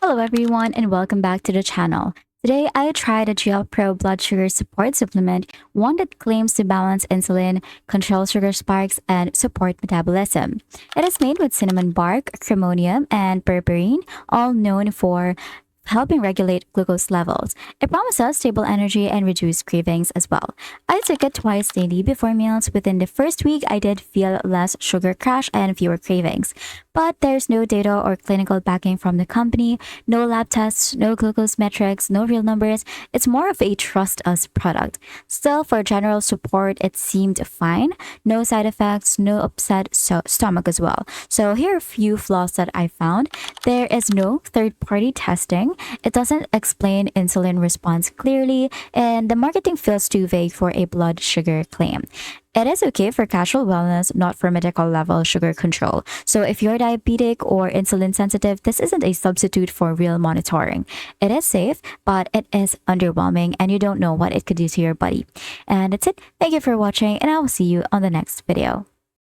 Hello everyone and welcome back to the channel. Today I tried a GLPro Blood Sugar Support supplement, one that claims to balance insulin, control sugar spikes, and support metabolism. It is made with cinnamon bark, cremonium, and berberine, all known for helping regulate glucose levels. It promises stable energy and reduced cravings as well. I took it twice daily before meals. Within the first week, I did feel less sugar crash and fewer cravings. But there's no data or clinical backing from the company, no lab tests, no glucose metrics, no real numbers. It's more of a trust us product. Still, for general support, it seemed fine. No side effects, no upset stomach as well. So here are a few flaws that I found. There is no third party testing. It doesn't explain insulin response clearly, and the marketing feels too vague for a blood sugar claim. It is okay for casual wellness, not for medical level sugar control. So if you're diabetic or insulin sensitive, this isn't a substitute for real monitoring. It is safe, but it is underwhelming and you don't know what it could do to your body. And that's it. Thank you for watching and I will see you on the next video.